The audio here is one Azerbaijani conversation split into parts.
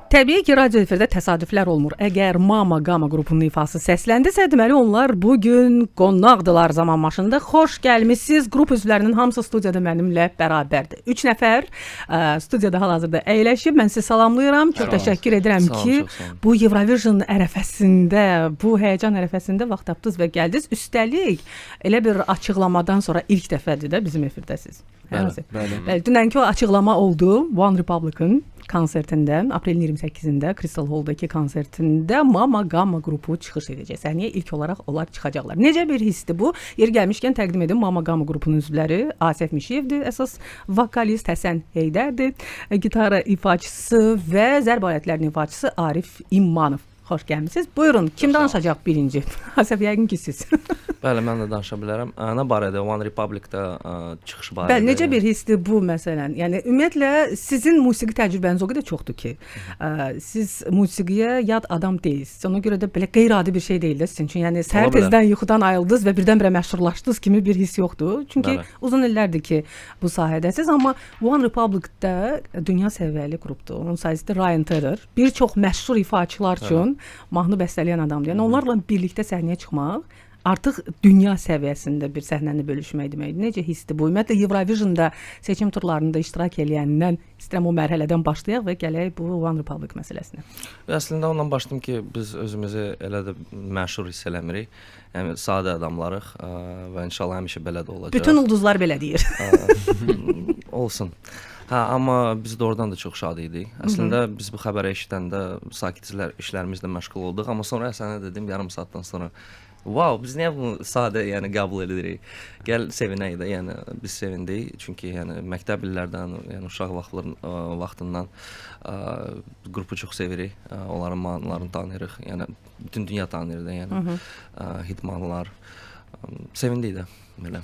Təbii ki, radio efirdə təsadüflər olmur. Əgər Mama Gama qrupunun ifası səsləndisə, deməli onlar bugün qonaqdılar Zaman Maşınında. Xoş gəlmisiniz. Qrup üzvlərinin hamısı studiyada mənimlə bərabərdir. 3 nəfər studiyada hal-hazırda əyləşib. Mən sizi salamlayıram. Çox təşəkkür edirəm ki, bu Eurovision ərəfəsində, bu həyəcan ərəfəsində vaxt tapdınız və gəldiniz. Üstəlik elə bir açıqlamadan sonra ilk dəfədir də bizim efirdəsiz. Bəli. Dünənki o açıqlama oldu. One Republic'ın konsertində, aprelin 28-də Crystal Hall'dakı konsertində Mama Gama qrupu çıxış edəcək. Səhnəyə ilk olaraq onlar çıxacaqlar. Necə bir hissdir bu? Yer gəlmişkən təqdim edim. Mama Gama qrupunun üzvləri Asif Mişiyevdir, əsas vokalist Həsən Heydərdir, gitara ifaçısı və zərb alətlərinin ifaçısı Arif İmmanov. Xoş gəlmisiniz. Buyurun, kim danışacaq birinci? Asif, yəqin ki siz. Bəli, mən də danışa bilərəm. Nə barədə? One Republic-da çıxış barədə. Bəli, necə bir hissdir bu məsələn? Yəni ümumiyyətlə sizin musiqi təcrübəniz o qədər çoxdur ki, siz musiqiyə yad adam deyilsiniz. Ona görə də belə qeyri-adi bir şey deyil də sizin üçün. Yəni səhər tezdən yuxudan ayıldınız və birdən-birə məşhurlaşdınız kimi bir hiss yoxdur. Çünki uzun illərdir ki, bu sahədəsiz, amma One Republic-da dünya səviyyəli qrupdur. Onun sahibi Ryan Tedder. Bir çox məşhur ifaçılar üçün mahnı bəstələyən adamdır. Yəni onlarla birlikdə səhnəyə çıxmaq artıq dünya səviyyəsində bir səhnəni bölüşmək deməkdir. Necə hissdir bu? Ümumiyyətlə Eurovisionda seçim turlarında iştirak eləyəndən istəyirəm o mərhələdən başlayaq və gələk bu One Republic məsələsinə. Əslində ondan başladım ki, biz özümüzü elə də məşhur hiss eləmirik. Yəni sadə adamlarıq və inşallah həmişə belə də olacaq. Bütün ulduzlar belə deyir. Olsun. Amma biz də oradan da çox şad idik. Əslində biz bu xəbəri eşidəndə sakit işlərimizlə məşğul olduq, amma sonra sənə dedim yarım saatdan sonra wow, biz niyə bunu sadə qəbul edirik? Gəl sevinək də, yəni biz sevindik. Çünki yəni məktəb illərdən, yəni uşaq vaxtından qrupu çox sevirik. Onların mahnılarını tanıyırıq. Yəni bütün dünya tanıyır da, yəni hit mahnılar. Sevindik də belə.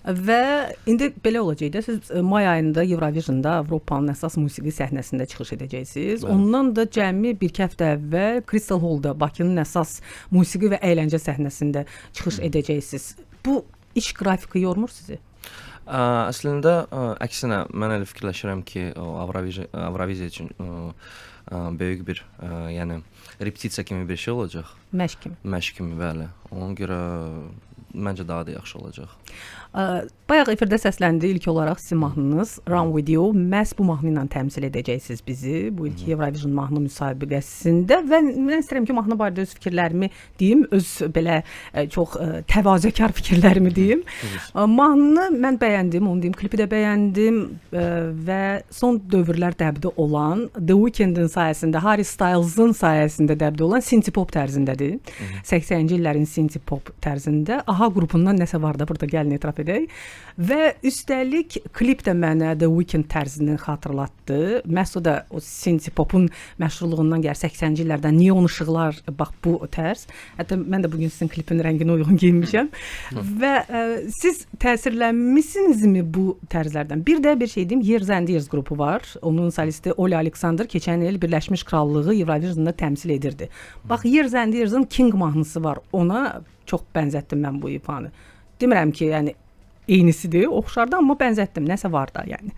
Və indi belə olacaq da, siz may ayında Eurovisionda Avropanın əsas musiqi səhnəsində çıxış edəcəksiniz. Ondan da cəmi bir-iki həftə əvvəl Crystal Hall'da Bakının əsas musiqi və əyləncə səhnəsində çıxış edəcəksiniz. Bu iş qrafiki yormur sizi? Əslində əksinə mən elə fikirləşirəm ki, Avroviziya üçün böyük bir, yəni repetisiya kimi bir şey olacaq. Məşq kimi. Məşq kimi, bəli. Ona görə məncə daha da yaxşı olacaq. Bayaq efirdə səsləndi ilk olaraq sizin mahnınız Run With You. Məhz bu mahnı ilə təmsil edəcəksiniz bizi bu ilk Eurovision mahnı müsabiqəsində və mən istəyirəm ki, mahnı barədə öz fikirlərimi deyim, öz belə çox təvazökar fikirlərimi deyim. Mahnını mən bəyəndim, onu deyim, klipi də bəyəndim və son dövrlər dəbdə olan The Weeknd'in sayəsində, Harry Styles'ın sayəsində dəbdə olan synth pop tərzindədir. 80-ci illərin synth pop tərzində. Aha qrupundan nəsə var da burada, gəlin etiraf edək. Və üstəlik klip də mənə The Weeknd tərzini xatırlatdı. Məhz o da o synth popun məşhurluğundan gəlir 80-ci illərdən neon işıqlar, bax bu tərz. Hətta mən də bugün sizin klipin rənginə uyğun geyinmişəm. Və siz təsirlənmisinizmi bu tərzlərdən? Bir də bir şey deyim, Years and Years qrupu var. Onun solisti Ola Alexander keçən il Birləşmiş Krallığı Eurovisionda təmsil edirdi. Bax Years and Years'ın King mahnısı var. Ona çox bənzətdim mən bu ifanı. Demirəm ki, yəni eynisidir, oxşardı, amma bənzətdim. Nəsə var da, yəni.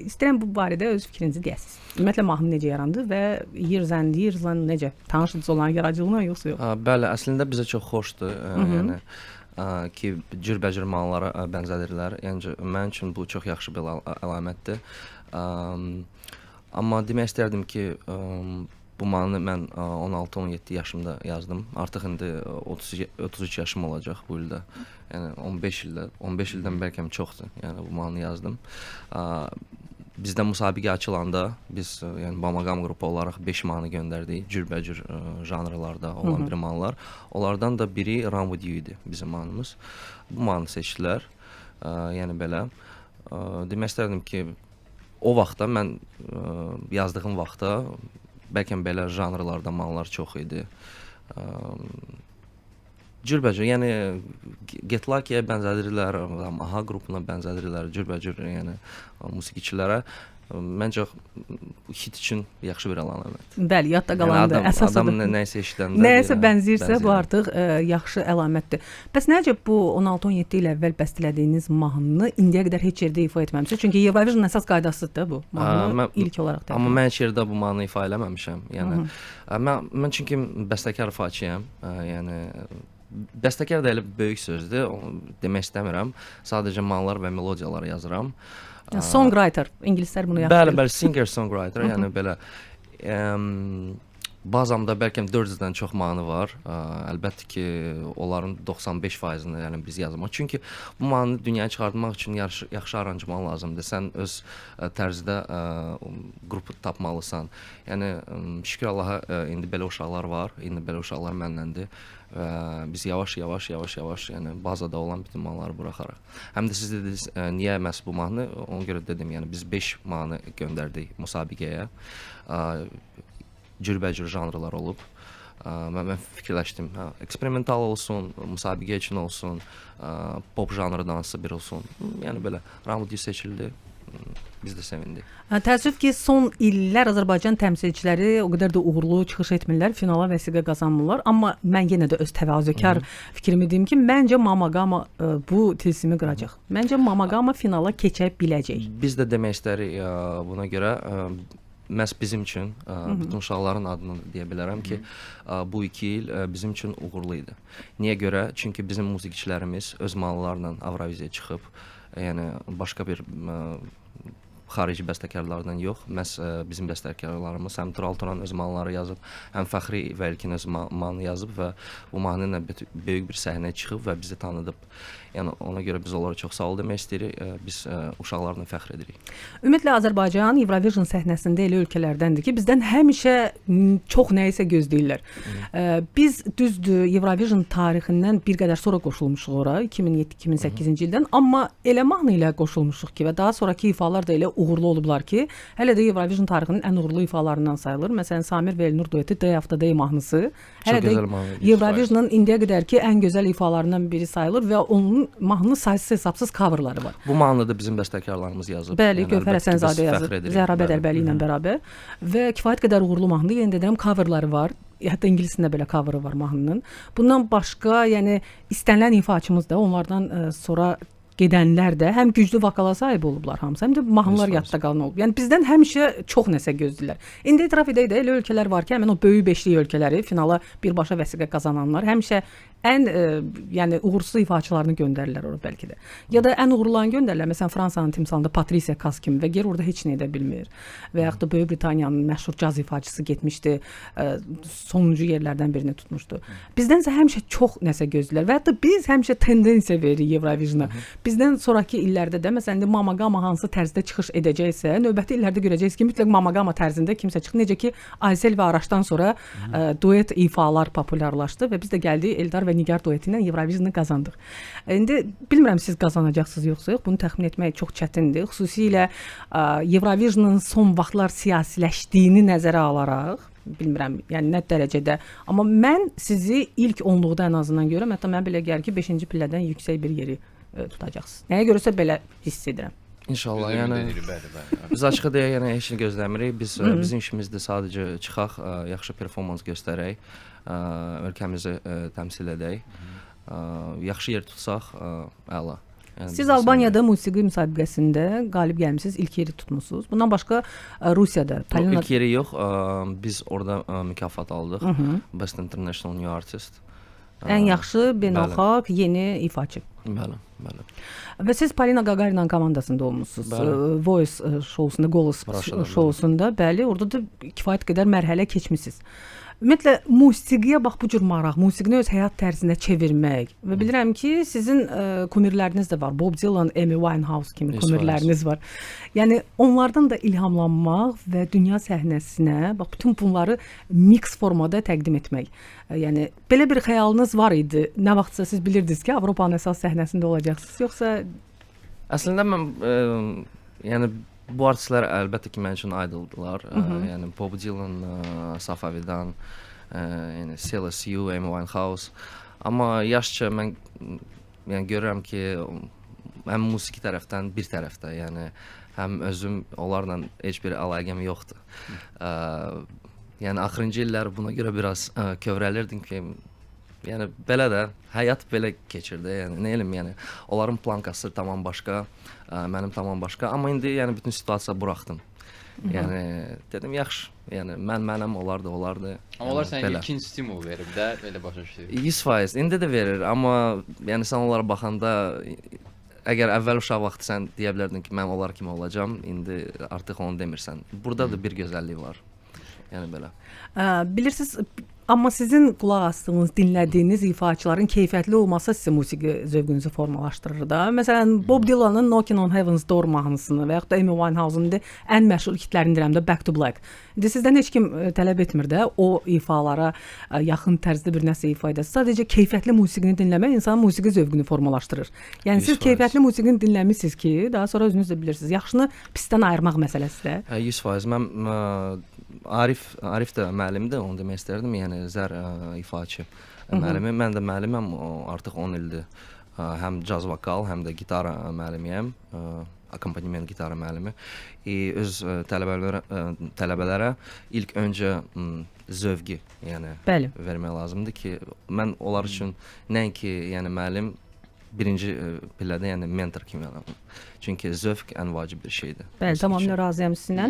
İstəyirəm bu barədə öz fikrinizi deyəsiniz. Ümumiyyətlə mahnı necə yarandı və Years and Years'la necə tanışdınız olan yaradıcılığına yoxsa yox? Bəli, əslində bizə çox xoşdur. Yəni ki, cürbəcür mahnılara bənzədirlər. Yəni mənim üçün bu çox yaxşı bir əlamətdir. Amma demək istərdim ki, bu mahnını mən 16-17 yaşımda yazdım. Artıq indi 33 yaşım olacaq bu ildə. Yəni 15 ildən bəlkə çoxdur. Yəni bu mahnını yazdım. Bizdə müsabiqə açılanda biz yəni Mama Gama qrupu olaraq 5 mahnı göndərdik. Cürbəcür janrlarda olan bir mahnılar. Onlardan da biri Run With You idi bizim mahnımız. Bu mahnı seçdilər. Yəni belə demək istərdim ki, o vaxtda mən yazdığım vaxtda bəlkə belə janrlarda mahnılar çox idi. Cürbəcür, yəni Get Lucky-yə bənzədirlər, Aha qrupuna bənzədirlər, cürbəcür, yəni musiqiçilərə. məncə hit üçün yaxşı bir əlamət. Bəli, yadda qalandır. Yəni Əsas adam odur. nəyisə eşidəndə Nəyəsə deyirəm, bənzəyirsə bu bənzəyir. artıq yaxşı əlamətdir. Bəs necə bu 16-17 il əvvəl bəstələdiyiniz mahnını indiyə qədər heç yerdə ifa etməmisiniz? Çünki Eurovision əsas qaydasıdır da bu. Mahnı ilk olaraq da. Amma mən heç yerdə bu mahnını ifa eləməmişəm. Yəni mən çünki bəstəkar ifaçıyam. Yəni bəstəkar da elə böyük sözdür. Demək istəmirəm. Sadəcə mahnılar və melodiyalar yazıram. Songwriter, ingilislər bunu yaxşı bilir. Bəli, singer-songwriter, yəni belə bazamda bəlkə 400-dən çox mahnı var. Əlbəttə ki, onların 95%-ni yəni biz yazırıq. Çünki bu mahnını dünyaya çıxartmaq üçün yaxşı aranjman lazımdır. Sən öz tərzidə qrupu tapmalısan. Yəni şükür Allaha indi belə uşaqlar var. İndi belə uşaqlar mənləndir. Biz yavaş-yavaş yəni bazada olan bütün mahnıları buraxarıq. Həm də siz dediniz niyə məhz bu mahnı? Ona görə dedim, yəni biz 5 mahnı göndərdik müsabiqəyə. Cürbəcür janrlar olub. Mən fikirləşdim, eksperimental olsun, müsabiqə üçün olsun, pop janrdansa bir olsun. Yəni belə Ramudi seçildi. Biz də sevindik. Təəssüf ki, son illər Azərbaycan təmsilçiləri o qədər də uğurlu çıxış etmirlər, finala vəsiqə qazanmırlar. Amma mən yenə də öz təvazökar fikrimi deyim ki, məncə Mamaqama bu tilsimi qıracaq. Məncə Mamaqama finala keçə biləcək. Biz də demək istərik buna görə məhz bizim üçün, bütün uşaqların adını deyə bilərəm ki, bu 2 il bizim üçün uğurlu idi. Niyə görə? Çünki bizim musiqiçilərimiz öz mahnılarla Avroviziyaya çıxıb, yəni başqa bir xarici bəstəkarlardan yox, məhz bizim bəstəkarlarımız həm Tural Turan öz mahnıları yazıb, həm Fəxri və İlkin öz mahnı yazıb və bu mahnı ilə böyük bir səhnəyə çıxıb və bizi tanıdıb. Yəni ona görə biz onlara çox sağ ol demək istəyirik. Biz uşaqlarla fəxr edirik. Ümumiyyətlə Azərbaycan Eurovision səhnəsində elə ölkələrdəndir ki, bizdən həmişə çox nəyisə gözləyirlər. Biz düzdür Eurovision tarixindən bir qədər sonra qoşulmuşuq ora 2007-2008-ci ildən, amma elə mahnı ilə qoşulmuşuq ki və daha sonrakı ifalar da elə uğurlu olublar ki, hələ də Eurovision tarixinin ən uğurlu ifalarından sayılır. Məsələn, Samir və Elnur dueti Day After Day mahnısı hələ də Eurovision'ın indiyə qədərki ən gözəl ifalarından biri sayılır və onun mahnının saysız hesabsız coverları var. Bu mahnını da bizim bəstəkarlarımız yazıb. Bəli, Gövhər Həsənzadə yazıb, Zəhra Bədəlbəli ilə bərabər və kifayət qədər uğurlu mahnı. Yenə deyirəm, coverları var. Hətta ingiliscəsində belə coverı var mahnının. Bundan başqa, yəni istənilən ifaçımız da onlardan sonra gedənlər də həm güclü vokala sahib olublar hamısı, həm də mahnılar yadda qalan olub. Yəni bizdən həmişə çox nəsə gözləyirlər. İndi etiraf edək də elə ölkələr var ki, həmin o böyük beşlik ölkələri finala birbaşa vəsiqə qazananlar həmişə ən yəni uğursuz ifaçılarını göndərirlər ora bəlkə də. Ya da ən uğurlularını göndərirlər. Məsələn, Fransanın timsalında Patricia Kaas kimi və geri orada heç nə edə bilmir. Və yaxud da Böyük Britaniyanın məşhur caz ifaçısı getmişdi, sonuncu yerlərdən birini tutmuşdu. Bizdənsə həmişə çox nəsə gözləyirlər və hətta biz həmişə tendensiya veririk Eurovisiona. Bizdən sonrakı illərdə də məsələn indi Mamaqama hansı tərzdə çıxış edəcəksə, növbəti illərdə görəcəksiniz ki, mütləq Mamaqama tərzində kimsə çıxır. Necə ki, Aysel və Araşdan sonra duet ifalar populyarlaşdı və biz də gəldik Eldar və Nigar dueti ilə Eurovisionu qazandıq. İndi bilmirəm siz qazanacaqsınız yoxsa yox, bunu təxmin etmək çox çətindir. Xüsusilə Eurovisionun son vaxtlar siyasiləşdiyini nəzərə alaraq, bilmirəm, yəni nə dərəcədə, amma mən sizi ilk 10-luqda ən azından görürəm, hətta mənə belə gəlir ki, 5-ci pillədən yüksək bir yeri tutacaqsınız. Nəyə görəsə belə hiss edirəm. İnşallah, yəni biz açıq deyək, yəni heç nə gözləmirik. Bizim işimizdir sadəcə çıxaq, yaxşı performans göstərək, ölkəmizi təmsil edək. Yaxşı yer tutsaq, əla. Yəni, siz Albaniyada musiqi müsabiqəsində qalib gəlmisiniz, ilk yeri tutmusunuz. Bundan başqa Rusiyada İlk yeri yox, biz orada mükafat aldıq. Best International New Artist. Ən yaxşı beynəlxalq yeni ifaçı. Bəli, bəli. Və siz Polina Gagarina komandasında olmusunuz. Voice şousunda, Голос şousunda, bəli, orada da kifayət qədər mərhələ keçmisiniz. Ümumiyyətlə musiqiyə bax bu cür maraq, musiqini öz həyat tərzinə çevirmək və bilirəm ki, sizin kumirləriniz də var. Bob Dylan, Amy Winehouse kimi kumirləriniz var. Yəni onlardan da ilhamlanmaq və dünya səhnəsinə bax bütün bunları mix formada təqdim etmək. Yəni belə bir xəyalınız var idi. Nə vaxtsa siz bilirdiniz ki, Avropanın əsas səhnəsində olacaqsınız, yoxsa əslində mən yəni bu artistlər əlbəttə ki, mənim üçün idoldular. Yəni Bob Dylan, Safavidan, yəni CLSU, Amy Winehouse. Amma yaşca mən yəni görürəm ki, həm musiqi tərəfdən bir tərəfdə, yəni həm özüm onlarla heç bir əlaqəm yoxdur. Yəni axırıncı illər buna görə biraz kövrəlirdim ki, yəni belə də həyat belə keçirdi. Yəni nə elim, yəni onların plankası tamam başqa, mənim tamam başqa. Amma indi yəni bütün situasiya buraxdım. Yəni dedim yaxşı, yəni mənəm, onlar da olardı. Amma onlar yəni, sənə belə. ilkin stimul verib də, belə başa düşdüm. 100% indi də verir, amma yəni sən onlara baxanda əgər əvvəl uşaq vaxtı sən deyə bilərdin ki, mən onlar kimi olacağam, indi artıq onu demirsən. Burada da bir gözəllik var. Yəni belə. Bilirsiniz, amma sizin qulaq asdığınız, dinlədiyiniz ifaçıların keyfiyyətli olması sizin musiqi zövqünüzü formalaşdırır da. Məsələn, Bob Dylan'ın Knockin' on Heaven's Door mahnısını və yaxud da Amy Winehouse'un ən məşhur hitlərini deyirəm də Back to Black. İndi sizdən heç kim tələb etmir də o ifalara yaxın tərzdə bir nəsə ifa edəsiniz. Sadəcə keyfiyyətli musiqini dinləmək insanın musiqi zövqünü formalaşdırır. Yəni siz 100%. keyfiyyətli musiqini dinləmisiniz ki, daha sonra özünüz də bilirsiniz. Yaxşını pisdən ayırmaq məsələsi də. 100%. Mən Arif də müəllimdir, onu demək istərdim. Yəni Zər ifaçı müəllimi. Mən də müəlliməm, artıq 10 ildir. Həm caz vokal, həm də gitara müəllimiyəm. Akompaniment gitara müəllimi. Öz tələbələrə ilk öncə zövqü, yəni Bəli. vermək lazımdır ki, mən onlar üçün nəinki, yəni müəllim birinci pillədə, yəni mentor kimi adamım. Çünki zövq ən vacib bir şeydir. Bəli, tamamilə razıyam sizinlə.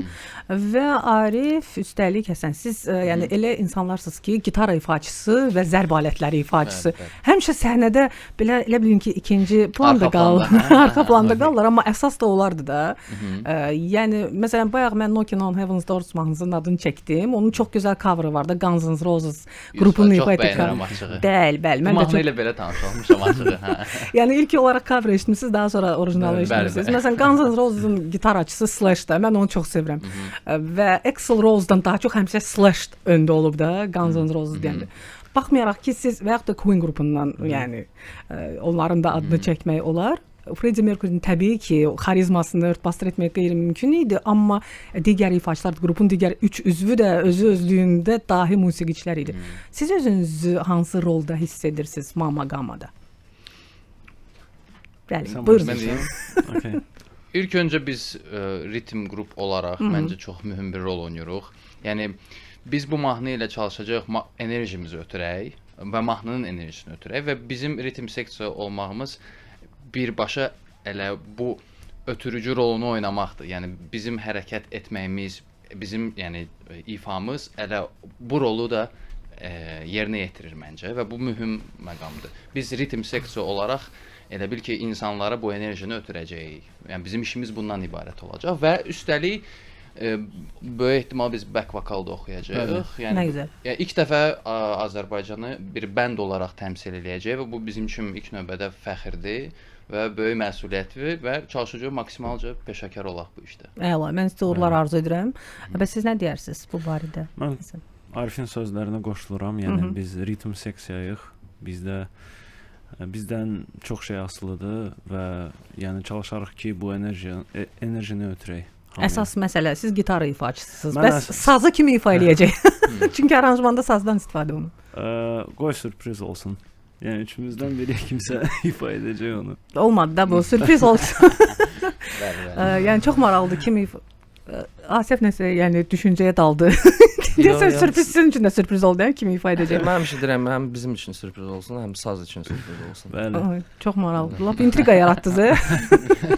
Və Arif, üstəlik Həsən, siz yəni elə insanlarsınız ki, gitara ifaçısı və zərb alətləri ifaçısı. Bəli. Həmişə səhnədə belə elə bilin ki, ikinci planda arxa planda qalırlar, amma əsas da onlardır da. Yəni məsələn bayaq mən Knockin' on Heaven's Door mahnısının adını çəkdim. Onun çox gözəl cover-ı var da, Guns N' Roses qrupunun ifa etdiyi. Çox bəyənirəm açığı. Bəli, Bu mən də mahnı ilə belə tanış olmuşam açığı. Yəni ilk olaraq cover eşitmisiniz, daha sonra orijinalı Bəli, eşitmisiniz. bəli. Məsələn, Guns N' Roses-un gitaraçısı Slash-da, mən onu çox sevirəm. Və Axl Rose-dan daha çox həmişə Slash öndə olub da, Guns N' Roses deyəndə. Baxmayaraq ki, siz və yaxud da Queen qrupundan, yəni onların da adını çəkmək olar. Freddie Mercury'nin təbii ki, xarizmasını örtbasdır etmək qeyri-mümkün idi, amma digər ifaçılar, qrupun digər 3 üzvü də özü-özlüyündə dahi musiqiçilər idi. Siz özünüzü hansı rolda hiss edirsiniz Mama Gama'da? Bəli, Sən buyurun. Mən deyim. Okay. İlk öncə biz ritm qrup olaraq məncə çox mühüm bir rol oynayırıq. Yəni biz bu mahnı ilə çalışacağıq enerjimizi ötürək və mahnının enerjisini ötürək və bizim ritm seksiya olmağımız birbaşa elə bu ötürücü rolunu oynamaqdır. Yəni bizim hərəkət etməyimiz, bizim yəni ifamız elə bu rolu da yerinə yetirir məncə və bu mühüm məqamdır. Biz ritm seksiya olaraq elə bil ki, insanlara bu enerjini ötürəcəyik. Yəni bizim işimiz bundan ibarət olacaq və üstəlik böyük ehtimal biz back vokal da oxuyacağıq. Nə Yəni gözəl. ilk dəfə Azərbaycanı bir bənd olaraq təmsil eləyəcək və bu bizim üçün ilk növbədə fəxrdir və böyük məsuliyyətdir və çalışacağıq maksimalca peşəkar olaq bu işdə. Əla, mən sizə uğurlar arzu edirəm. Bəs siz nə deyərsiniz bu barədə? Mən Arifin sözlərinə qoşuluram. Yəni biz ritm seksiyayıq. Bizdən çox şey asılıdır və yəni çalışarıq ki, bu enerjini ötürək. Əsas məsələ siz gitara ifaçısınız. Mən Bəs sazı kimi ifa eləyəcək? Çünki aranjmanda sazdan istifadə olunur. Qoy sürpriz olsun. Yəni üçümüzdən biri kimsə ifa edəcək onu. Olmadı da bu, sürpriz olsun. Bəli. Yəni çox maraqlıdır kimi Asif nəsə, yəni düşüncəyə daldı. Yox, Deyəsən yox. sürpriz sizin üçün də sürpriz oldu, kimi ifa edəcək. Mən həmişə deyirəm, həm bizim üçün sürpriz olsun, həm saz üçün sürpriz olsun. Bəli. Ay, çox maraqlıdır. Lap intriqa yaratdınız. Bunu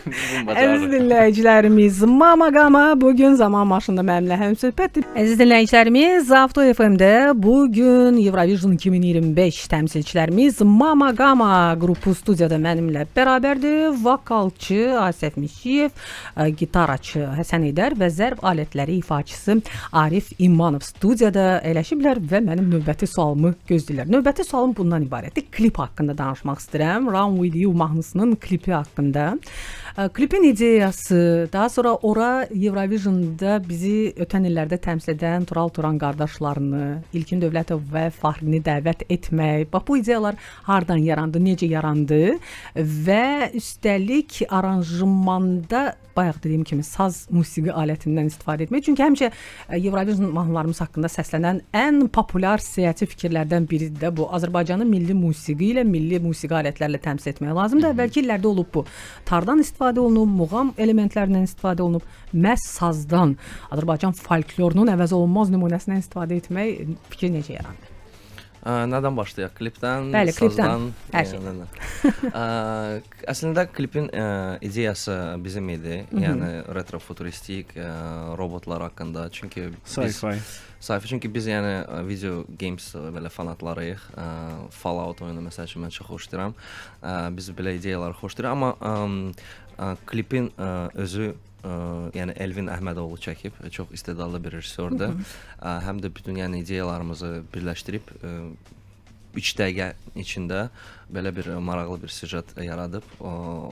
Əziz bacarırıq. dinləyicilərimiz, Mama Gama bugün zaman maşında mənimlə həmsöhbətdir. Əziz dinləyicilərimiz, Avto FM-də bugün Eurovision 2025 təmsilçilərimiz Mama Gama qrupu studiyada mənimlə bərabərdir. Vokalçı Asif Mişiyev, gitaraçı Həsən Heydər və zərb alətləri ifaçısı Arif İmanov studiyada eləşiblər və mənim növbəti sualımı gözləyirlər. Növbəti sualım bundan ibarətdir. Klip haqqında danışmaq istəyirəm. Run With You mahnısının klipi haqqında. Klipin ideyası, daha sonra ora Eurovisionda bizi ötən illərdə təmsil edən Tural Turan qardaşlarını, İlkin Dövlətov və Fahrini dəvət etmək, bax bu ideyalar hardan yarandı, necə yarandı və üstəlik aranjmanda bayaq dediyim kimi saz musiqi alətindən istifadə etmək. Çünki həmişə Eurovision mahnılarımız haqqında səslənən ən populyar siyasi fikirlərdən biri də bu. Azərbaycanı milli musiqi ilə, milli musiqi alətlərlə təmsil etmək lazımdır. Əvvəlki illərdə olub bu. Tardan istifadə istifadə olunub, muğam elementlərindən istifadə olunub, məhz sazdan, Azərbaycan folklorunun əvəz olunmaz nümunəsindən istifadə etmək fikir necə yarandı? Nədən başlayaq? Klipdən, Bəli, klipdən, sazdan, hər şey. Əslində klipin ideyası bizim idi. Yəni retrofuturistik robotlar haqqında. Çünki biz Sci-fi. çünki biz yəni video games belə fanatlarıyıq. Fallout oyunu məsəl üçün mən çox xoşlayıram. Biz belə ideyaları xoşlayırıq, amma klipin özü yəni Elvin Əhmədoğlu çəkib, çox istedadlı bir rejissordur. Həm də bütün yəni ideyalarımızı birləşdirib 3 dəqiqə içində belə bir maraqlı bir süjet yaradıb.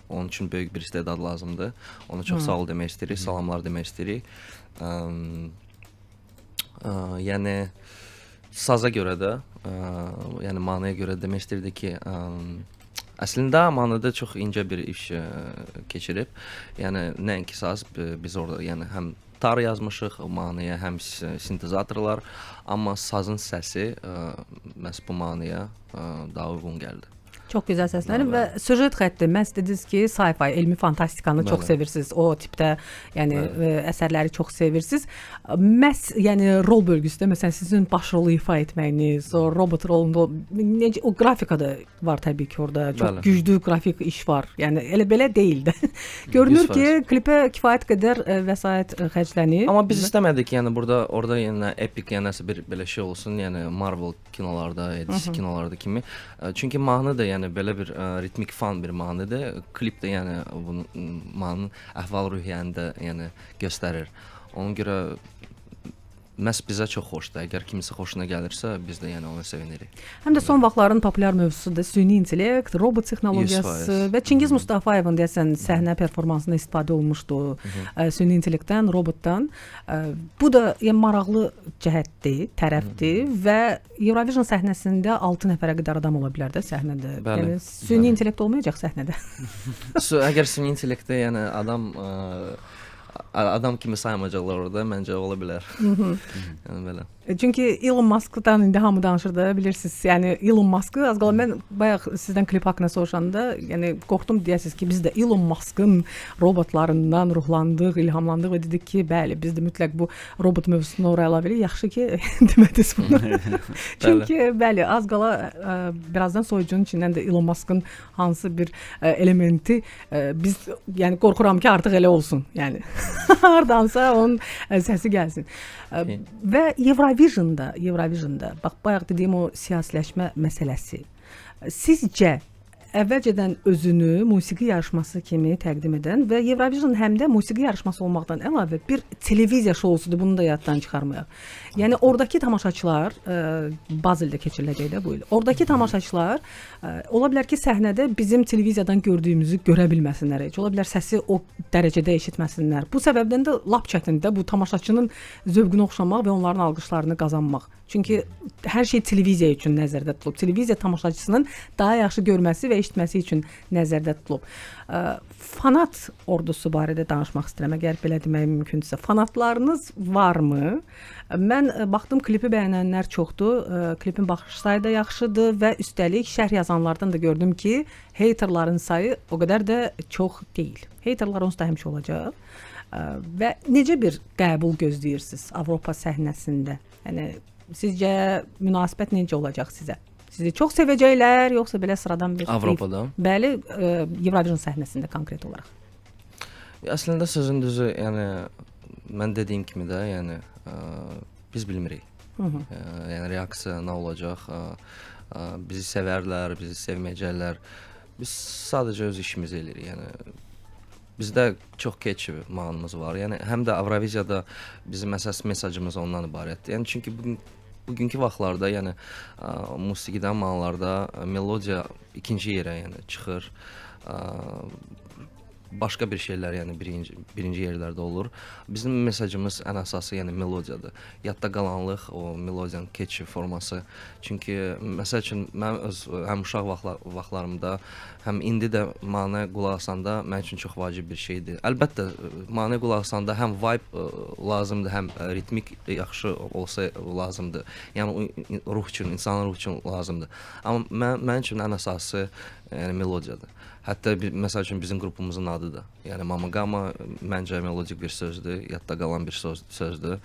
Onun üçün böyük bir istedad lazımdır. Ona çox sağ ol demək istəyirik, salamlar demək istəyirik. Yəni saza görə də, yəni mahnıya görə demək istəyirdik ki, əslində mahnıda çox incə bir iş keçirib. Yəni nəinki saz, biz orada yəni həm tar yazmışıq mahnıya, həm sintezatorlar, amma sazın səsi məhz bu mahnıya daha uyğun gəldi. Çox gözəl səslənib və süjet xətti məhz dediniz ki, sci-fi, elmi fantastikanı çox sevirsiniz. O tipdə, yəni əsərləri çox sevirsiniz. Məhz yəni rol bölgüsündə məsələn sizin baş rolu ifa etməyiniz, o robot rolunda necə o qrafikada var təbii ki, orada çox güclü qrafik iş var. Yəni elə belə deyil də. Görünür ki, klipə kifayət qədər vəsait xərclənib. Amma biz istəmədik, yəni orada yəni epic yəni nəsə bir belə şey olsun, yəni Marvel kinolarda, DC kinolarda kimi. Çünki mahnı da yəni belə bir ritmik fan bir mahnıdır. Klip də yəni bunun mahnının əhval-ruhiyyəni də yəni göstərir. Ona görə məhz bizə çox xoşdur. Əgər kimisə xoşuna gəlirsə, biz də yəni ona sevinirik. Həm də son vaxtların populyar mövzusudur süni intellekt, robot texnologiyası və Çingiz Mustafayevin deyəsən səhnə performansında istifadə olmuşdu süni intellektdən, robotdan. Bu da yəni maraqlı cəhətdir, tərəfdir və Eurovision səhnəsində 6 nəfərə qədər adam ola bilər də səhnədə. Yəni süni intellekt olmayacaq səhnədə. Əgər süni intellektdə yəni adam kimi saymayacaqlar orada, məncə ola bilər. Yəni belə. Çünki Elon Musk'dan indi hamı danışır da, bilirsiniz. Yəni Elon Musk'ı az qala mən bayaq sizdən klip haqqında soruşanda, yəni qorxdum deyəsiniz ki, biz də Elon Musk'ın robotlarından ruhlandıq, ilhamlandıq və dedik ki, bəli, biz də mütləq bu robot mövzusunu oraya əlavə edirik. Yaxşı ki, demədiniz bunu. Çünki bəli, az qala birazdan soyucunun içindən də Elon Musk'ın hansı bir elementi biz yəni qorxuram ki, artıq elə olsun. Yəni hardansa onun səsi gəlsin. Və Eurovisionda bax bayaq dediyim o siyasiləşmə məsələsi. Sizcə əvvəlcədən özünü musiqi yarışması kimi təqdim edən və Eurovision həm də musiqi yarışması olmaqdan əlavə bir televiziya şousudur, bunu da yaddan çıxarmayaq. Yəni oradakı tamaşaçılar Bazeldə keçiriləcək də bu il. Oradakı tamaşaçılar ola bilər ki, səhnədə bizim televiziyadan gördüyümüzü görə bilməsinlər heç. Ola bilər səsi o dərəcədə eşitməsinlər. Bu səbəbdən də lap çətindir bu tamaşaçının zövqünə oxşamaq və onların alqışlarını qazanmaq. Çünki hər şey televiziya üçün nəzərdə tutulub. Televiziya tamaşaçısının daha yaxşı görməsi və eşitməsi üçün nəzərdə tutulub. Fanat ordusu barədə danışmaq istəyirəm, əgər belə demək mümkündürsə. Fanatlarınız varmı? Mən baxdım, klipi bəyənənlər çoxdur. Klipin baxış sayı da yaxşıdır və üstəlik şərh yazanlardan da gördüm ki, haterların sayı o qədər də çox deyil. Haterlar onsuz da həmişə olacaq. Və necə bir qəbul gözləyirsiniz Avropa səhnəsində? Yəni sizcə münasibət necə olacaq sizə? Sizi çox sevəcəklər, yoxsa belə sıradan bir Avropada? Bəli, Eurovision səhnəsində konkret olaraq. Əslində sözün düzü, yəni mən dediyim kimi də, yəni biz bilmirik. Yəni reaksiya nə olacaq? Bizi sevərlər, bizi sevməyəcəklər. Biz sadəcə öz işimizi eləyirik. Yəni bizdə çox catchy mahnımız var. Yəni həm də Avroviziyada bizim əsas mesajımız ondan ibarətdir. Yəni çünki bugünkü vaxtlarda, yəni musiqidən, mahnılarda melodiya ikinci yerə yəni çıxır. Başqa bir şeylər yəni birinci yerlərdə olur. Bizim mesajımız ən əsası yəni melodiyadır. Yadda qalanlıq, o melodiyanın catchy forması. Çünki məsəl üçün mən öz həm uşaq vaxtlarımda, həm indi də mahnıya qulaq asanda mənim üçün çox vacib bir şeydir. Əlbəttə mahnıya qulaq asanda həm vibe lazımdır, həm ritmik yaxşı olsa lazımdır. Yəni ruh üçün, insanın ruhu üçün lazımdır. Amma mənim üçün ən əsası yəni melodiyadır. Hətta məsəl üçün bizim qrupumuzun adı adıdır. Yəni Mamagama məncə melodik bir sözdür, yadda qalan bir sözdür.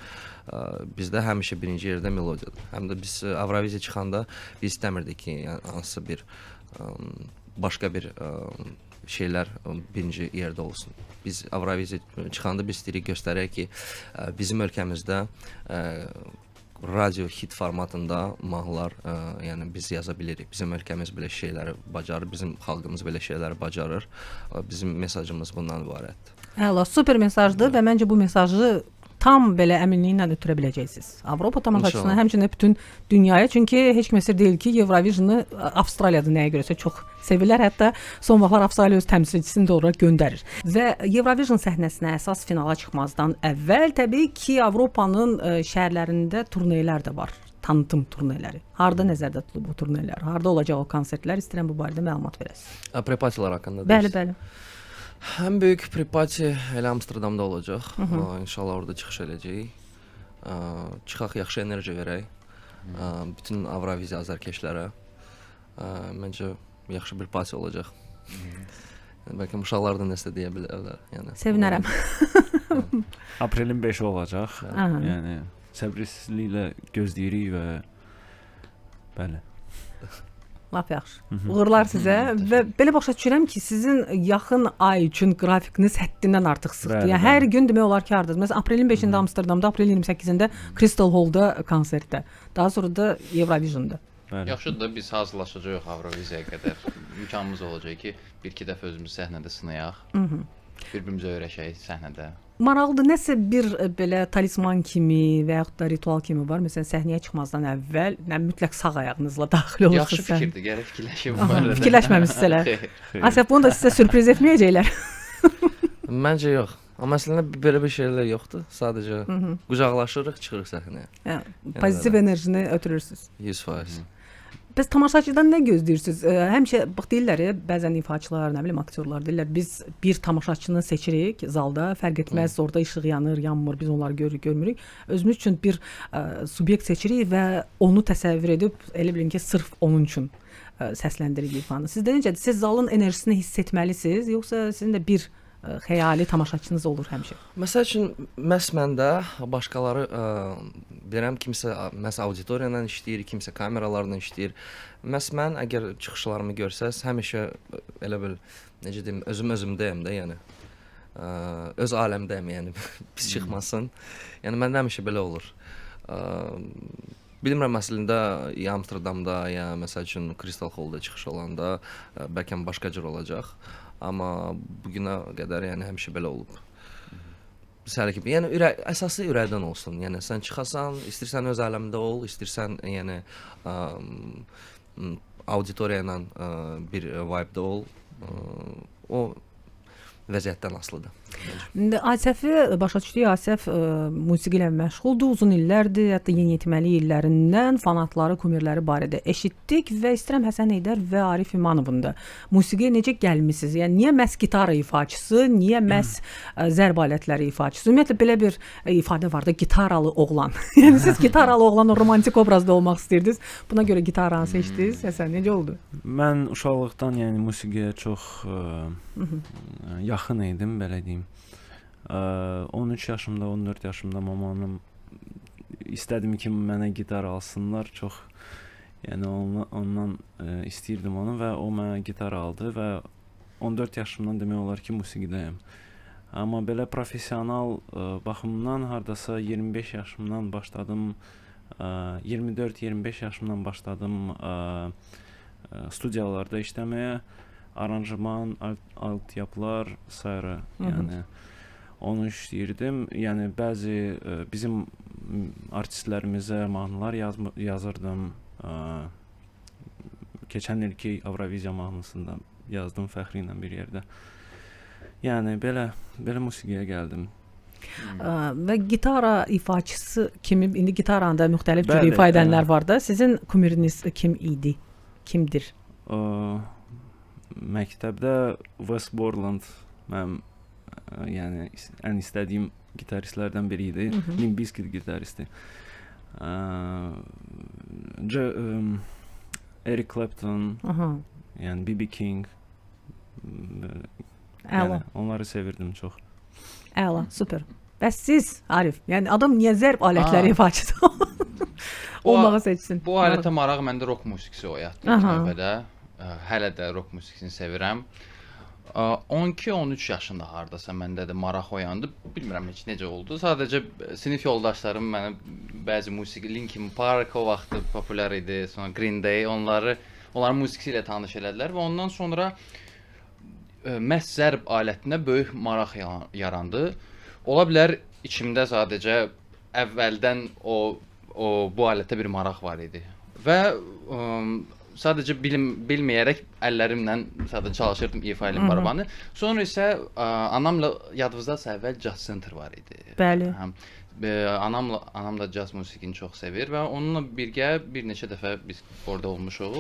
Bizdə həmişə birinci yerdə melodiyadır. Həm də biz Avroviziya çıxanda biz istəmirdik ki, yəni hansısa bir başqa bir şeylər birinci yerdə olsun. Biz Avroviziya çıxanda biz istəyirik göstərək ki, bizim ölkəmizdə radio hit formatında mahnılar, yəni biz yaza bilirik. Bizim ölkəmiz belə şeyləri bacarır, bizim xalqımız belə şeyləri bacarır. Bizim mesajımız bundan ibarətdir. Əla, super mesajdır və məncə bu mesajı tam belə əminliklə ötürə biləcəksiniz. Avropa tamaşaçısına, həmçinin bütün dünyaya. Çünki heç kim sir deyil ki, Eurovisionu Avstraliyada nəyə görəsə çox sevirlər. Hətta son vaxtlar Avstraliya öz təmsilçisini də ora göndərir. Və Eurovision səhnəsinə əsas finala çıxmazdan əvvəl təbii ki, Avropanın şəhərlərində turnelər də var. Tanıtım turneləri. Harda nəzərdə tutulub bu turnelər? Harda olacaq o konsertlər? İstəyirəm bu barədə məlumat verəsiniz. Prepatiyalar haqqında Bəli, bəli. Ən böyük prepati elə Amsterdamda olacaq. İnşallah orada çıxış edəcəyik. Çıxaq, yaxşı enerji verək. Bütün Avroviziya azarkeşlərə. Məncə yaxşı bir parti olacaq. Bəlkə uşaqlar da nəsə deyə bilərlər. Yəni Sevinərəm. Aprelin 5-i olacaq. Yəni səbirsizliklə gözləyirik və bəli. Lap yaxşı. Uğurlar sizə və belə başa düşürəm ki, sizin yaxın ay üçün qrafikiniz həddindən artıq sıxdır. Yəni hər gün demək olar ki, hardasınız. Məsələn, aprelin 5-də Amsterdamda, aprelin 28-də Crystal Hall-da konsertdə. Daha sonra da Eurovisionda. Yaxşıdır da biz hazırlaşacağıq Avroviziyaya qədər. İmkanımız olacaq ki, bir-iki dəfə özümüzü səhnədə sınayaq. Bir-birimizə öyrəşək səhnədə. Maraqlıdır, nəsə bir belə talisman kimi və yaxud da ritual kimi var. Məsələn, səhnəyə çıxmazdan əvvəl mütləq sağ ayağınızla daxil olursunuz. Yaxşı fikirdir, gərək fikirləşim bu barədə. Fikirləşməmisizlər. Asaf, bunu da sizə sürpriz etməyəcəklər. Məncə yox. Amma əslində belə bir şeylər yoxdur. Sadəcə qucaqlaşırıq, çıxırıq səhnəyə. Pozitiv enerjini ötürürsüz. 100%. Bəs tamaşaçıdan nə gözləyirsiniz? Həmişə bax deyirlər, bəzən ifaçılar, nə bilim aktyorlar deyirlər, biz bir tamaşaçını seçirik zalda, fərq etməz, orada işıq yanır, yanmır, biz onları görürük, görmürük. Özümüz üçün bir subyekt seçirik və onu təsəvvür edib, elə bilin ki, sırf onun üçün səsləndiririk ifanı. Sizdə necədir? Siz zalın enerjisini hiss etməlisiniz, yoxsa sizin də bir xəyali tamaşaçınız olur həmişə? Məsəl üçün məhz məndə başqaları deyirəm, kimsə məhz auditoriya ilə işləyir, kimsə kameralarla işləyir. Məhz mən əgər çıxışlarımı görsəz, həmişə elə bil necə deyim, özümdəyəm də, yəni öz aləmdəyəm, yəni pis çıxmasın. Yəni məndə həmişə belə olur. Bilmirəm əslində ya Amsterdamda, ya məsəl üçün Crystal Hall-da çıxış olanda bəlkə başqa cür olacaq. Amma bu günə qədər yəni həmişə belə olub. Məsəl kimi, yəni əsası ürəkdən olsun. Yəni sən çıxasan, istərsən öz aləmində ol, istərsən yəni auditoriya ilə bir vibe-də ol. O vəziyyətdən asılıdır. Asəfi başa düşdük, Asəf musiqi ilə məşğuldur, uzun illərdir, hətta yeniyetməlik illərindən fanatları, kumirləri barədə eşitdik və istəyirəm Həsən Heydər və Arif İmanovun da musiqiyə necə gəlmisiniz? Yəni niyə məhz gitara ifaçısı, niyə məhz zərb alətləri ifaçısı? Ümumiyyətlə belə bir ifadə var da, gitaralı oğlan. Yəni siz gitaralı oğlan, o romantik obrazda olmaq istəyirdiniz. Buna görə gitaranı seçdiniz. Həsən, necə oldu? Mən uşaqlıqdan yəni musiqiyə çox yaxın idim, belə deyim. 13 yaşımda, 14 yaşımda mamanım istədim ki, mənə gitar alsınlar. Çox yəni ondan istəyirdim onu və o mənə gitar aldı və 14 yaşımdan demək olar ki, musiqidəyəm. Amma belə professional baxımdan hardasa 25 yaşımdan başladım. 24-25 yaşımdan başladım studiyalarda işləməyə. Aranjman, altyapılar, sairə, yəni onu işləyirdim. Yəni bəzi bizim artistlərimizə mahnılar yazırdım. Keçən ilki Avroviziya mahnısında yazdım fəxri ilə bir yerdə. Yəni belə musiqiyə gəldim. Və gitara ifaçısı kimi, indi gitaranda müxtəlif cür ifa edənlər var da. Sizin kumiriniz kim idi? Kimdir? Məktəbdə Wes Borland mənim yəni ən istədiyim gitaristlərdən biri idi. Limp Bizkit gitaristi. Eric Clapton, yəni B.B. King. Əla. Yəni onları sevirdim çox. Əla, super. Bəs siz Arif, yəni adam niyə zərb alətləri ifaçısı olmağı seçsin? Bu alətə maraq məndə rock musiqisi oyatdı ilk növbədə. Hələ də rock musiqisini sevirəm. 12-13 yaşında hardasa məndə də maraq oyandı. Bilmirəm heç necə oldu. Sadəcə sinif yoldaşlarım mənə bəzi musiqi Linkin Park o vaxtı populyar idi. Sonra Green Day onların musiqisi ilə tanış elədilər və ondan sonra məhz zərb alətinə böyük maraq yarandı. Ola bilər içimdə sadəcə əvvəldən bu alətə bir maraq var idi. Və sadəcə bilməyərək əllərimlə sadəcə çalışırdım ifa edim barabanı. Sonra isə anamla yadınızdasa əvvəl jazz center var idi. Bəli. Anam da jazz musiqini çox sevir və onunla birgə bir neçə dəfə biz orada olmuşuq.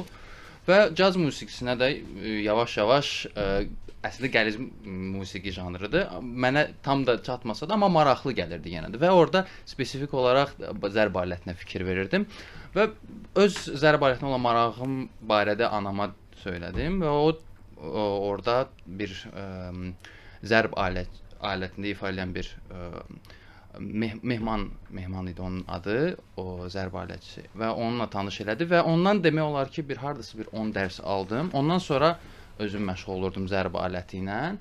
Və jazz musiqisinə də yavaş-yavaş əslində qəliz musiqi janrıdır. Mənə tam da çatmasa da, amma maraqlı gəlirdi yenə də. Və orada spesifik olaraq zərb alətinə fikir verirdim. Və öz zərb alətinə olan marağım barədə anama söylədim və o orada bir zərb alətində ifa edən bir Mehman idi onun adı, o zərb alətçisi və onunla tanış elədi və ondan demək olar ki, hardasa bir 10 dərs aldım. Ondan sonra özüm məşğul olurdum zərb aləti ilə.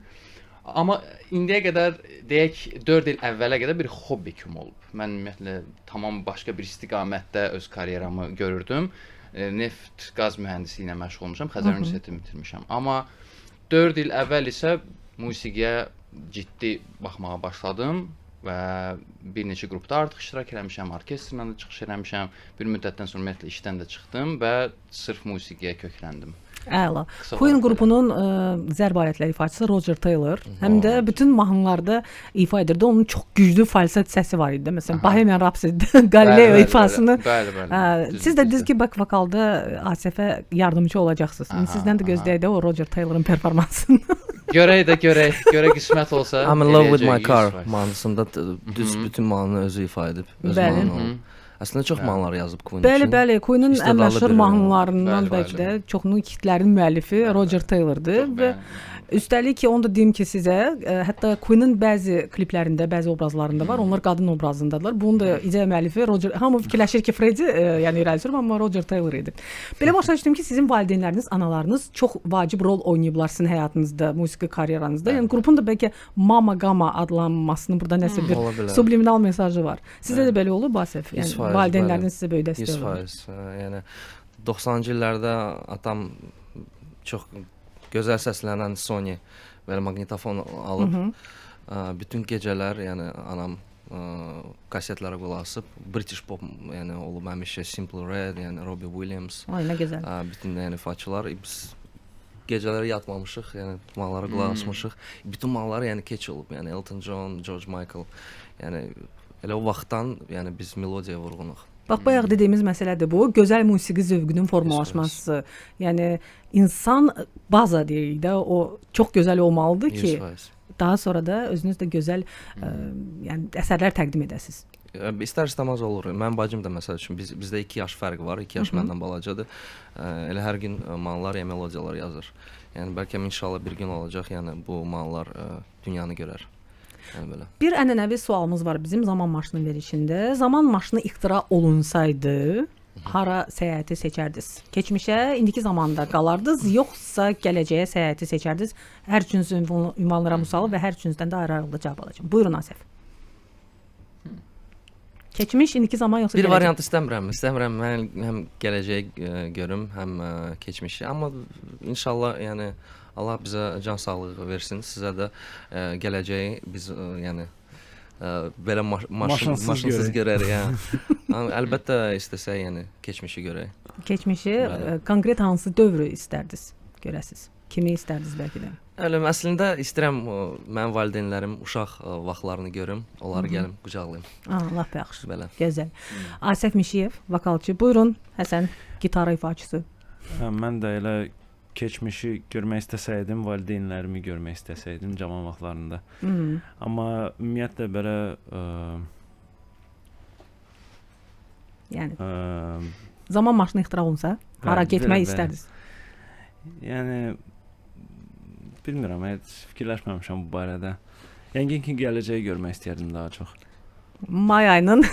Amma indiyə qədər deyək 4 il əvvələ qədər bir hobbi kimi olub. Mən ümumiyyətlə tamam başqa bir istiqamətdə öz karyeramı görürdüm. Neft, qaz mühəndisliyi ilə məşğul olmuşam, Xəzər Universitetini bitirmişəm. Amma 4 il əvvəl isə musiqiyə ciddi baxmağa başladım və bir neçə qrupda artıq iştirak eləmişəm, orkestrla da çıxış eləmişəm. Bir müddətdən sonra ümumiyyətlə işdən də çıxdım və sırf musiqiyə kökləndim. Əla. Queen qrupunun zərb alətləri ifaçısı Roger Taylor həm də bütün mahnılarda ifa edirdi. Onun çox güclü falset səsi var idi. Məsələn, Bohemian Rhapsody, Galileo ifasını. Bəli. Siz də düz ki, back vokalda Asifə yardımcı olacaqsınız. Sizdən də gözləyək də o Roger Taylor'ın performansını. Görək qismət olsa. I'm in love with my car mahnısında düz bütün mahnını özü ifa edib. Öz mahnını. Əslində çox mahnılar yazıb Queen üçün. Bəli, Queen-un ən məşhur mahnılarından bəlkə də çoxunun hitlərinin müəllifi Roger Taylor'dır və üstəlik ki, onu da deyim ki sizə, hətta Queen-un bəzi kliplərində, bəzi obrazlarında var, onlar qadın obrazındadılar. Bunun da icra müəllifi Roger, hamı fikirləşir ki, Freddie, yəni rejissor, amma Roger Taylor idi. Belə başa düşdüm ki, sizin valideynləriniz, analarınız çox vacib rol oynayıblar sizin həyatınızda, musiqi karyeranızda. Yəni qrupun da bəlkə Mama Gama adlanmasının burada nəsə bir subliminal mesajı var. Sizdə də belə olub, Basif? Yəni valideynləriniz sizə böyük dəstək olub. 100%. Yəni 90-cı illərdə atam çox gözəl səslənən Sony belə maqnitofon alıb bütün gecələr, yəni anam kasetlərə qulaq asıb British pop, yəni olub həmişə Simple Red, yəni Robbie Williams. Ay, nə gözəl. Bütün yəni ifaçılar biz gecələri yatmamışıq, yəni mahnılara qulaq asmışıq. Bütün mahnılar yəni keç olub, yəni Elton John, George Michael. Yəni elə o vaxtdan yəni biz melodiyaya vurğunuq. Bax, bayaq dediyimiz məsələdir bu, gözəl musiqi zövqünün formalaşması. Yəni insan baza deyirik də, o çox gözəl olmalıdır ki, 100%. daha sonra da özünüz də gözəl yəni əsərlər təqdim edəsiniz. İstər-istəməz olur. Mən bacım da məsəl üçün bizdə 2 yaş fərq var, 2 yaş məndən balacadır. Elə hər gün mahnılar, yəni melodiyalar yazır. Yəni bəlkə inşallah bir gün olacaq, yəni bu mahnılar dünyanı görər. Yəni belə. Bir ənənəvi sualımız var bizim zaman maşını verilişində. Zaman maşını ixtira olunsaydı, hara səyahəti seçərdiniz? Keçmişə, indiki zamanda qalardınız, yoxsa gələcəyə səyahəti seçərdiniz? Hər üçünüzün ünvanlara müsalı və hər üçünüzdən də ayrı-ayrı cavab alacağam. Buyurun Asif. Keçmiş, indiki zaman yoxsa bir gələcək? variant istəmirəm. İstəmirəm mən həm gələcəyi görüm, həm keçmişi. Amma inşallah yəni Allah bizə can sağlığı versin. Sizə də gələcəyi biz yəni belə maşınsız görərik. Yəni əlbəttə istəsək yəni keçmişi görək. Keçmişi konkret hansı dövrü istərdiniz görəsiz? Kimi istərdiniz bəlkə də? Əslində istəyirəm mənim valideynlərim uşaq vaxtlarını görüm, onları gəlim qucaqlayım. Lap yaxşı. Belə. Gözəl. Asif Mişiyev, vokalçı. Buyurun, Həsən, gitara ifaçısı. Mən də elə keçmişi görmək istəsəydim, valideynlərimi görmək istəsəydim cavan vaxtlarında. Amma ümumiyyətlə belə yəni zaman maşını ixtira olunsa, hara getmək istərdiniz? Yəni bilmirəm, heç fikirləşməmişəm bu barədə. Yəqin ki, gələcəyi görmək istəyərdim daha çox. May ayının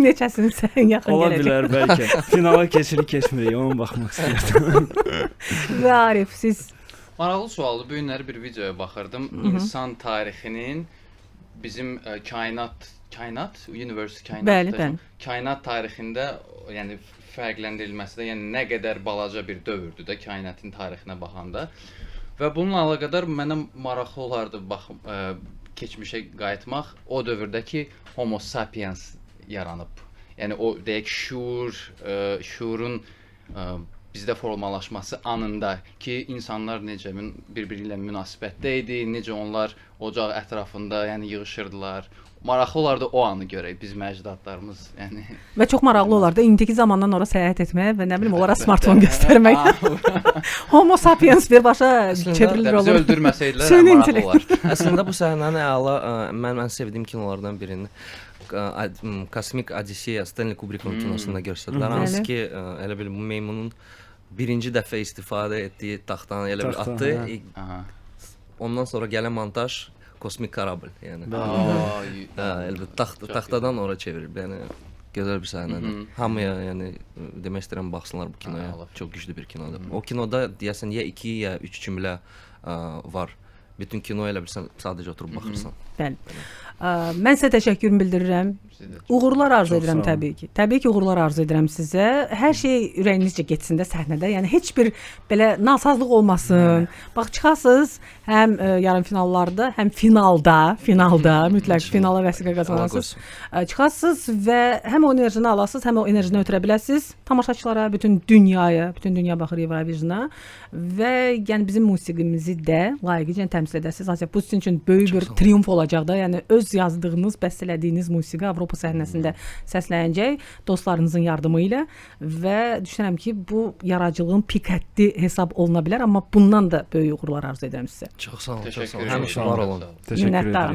neçəsini sən yaxın Ola gələcək. bilər bəlkə. Finala keçirik, ona baxmaq istəyirdim. Və Arif, siz Maraqlı sualdır. Bu günləri bir videoya baxırdım. İnsan tarixinin bizim kainat, universe kainat. Bəli. Kainat tarixində, yəni fərqləndirilməsi də, yəni nə qədər balaca bir dövrdür də kainatın tarixinə baxanda. Və bununla əlaqədar mənə maraqlı olardı keçmişə qayıtmaq. O dövrdəki Homo sapiens yaranıb. Yəni o deyək şuurun bizdə formalaşması anında ki, insanlar necə bir-biri ilə münasibətdə idi, necə onlar ocaq ətrafında, yəni yığışırdılar. Maraqlı olardı o anı görək biz məcdadlarımız, yəni. və çox maraqlı olardı indiki zamandan ora səyahət etməyə və nə bilim onlara smartfon göstərmək. Homo sapiens birbaşa çevrilir Bizi olur. öldürməsəydilər Süni maraqlı intellekt. olar. Əslində bu səhnəni əla mən sevdiyim kinolardan birini Kosmik Odiseya Stanley Kubrick'in kinosunda göstərdilər. Bəli. Hansı ki, elə bil bu meymunun birinci dəfə istifadə etdiyi taxtanı elə bir Taxta, atdı. hə. Aha. Ondan sonra gələn montaj kosmik kорабль, yəni. Ay, Elə taxtadan ora çevirib. Yəni gözəl bir səhnədir. Hamıya, yəni demək istəyirəm baxsınlar bu kinoya. Allah. Çox güclü bir kinodur. O kinoda deyəsən ya 2 ya 3 cümlə var. Bütün kinoya elə bilsən sadəcə oturub baxırsan. Bəli. Mən sizə təşəkkürümü bildirirəm. Sizə də. Uğurlar arzu Çox edirəm sağ olun. təbii ki. Təbii ki, uğurlar arzu edirəm sizə. Hər şey ürəyinizcə getsin də səhnədə. Yəni heç bir belə nasazlıq olmasın. Bax çıxasınız həm yarımfinallarda, həm finalda mütləq finala vəsiqə Allah qazanasınız. qoysun. Çıxasınız və həm o enerjini alasınız, həm o enerjini ötürə biləsiniz tamaşaçılara, bütün dünyaya, bütün dünya baxır Eurovisiona və yəni bizim musiqimizi də layiqincə təmsil edəsiniz. Asiya, bu sizin üçün böyük bir triumf olacaq da. Yəni öz yazdığınız, bəstələdiyiniz musiqi Avropa səhnəsində səslənəcək dostlarınızın yardımı ilə və düşünürəm ki, bu yaradıcılığın pik həddi hesab oluna bilər, amma bundan da böyük uğurlar arzu edirəm sizə. Çox sağ olun, çox sağ Təşəkkür olun. edirəm. Həmişə var olun. Təşəkkür Minnətdaram. edirəm.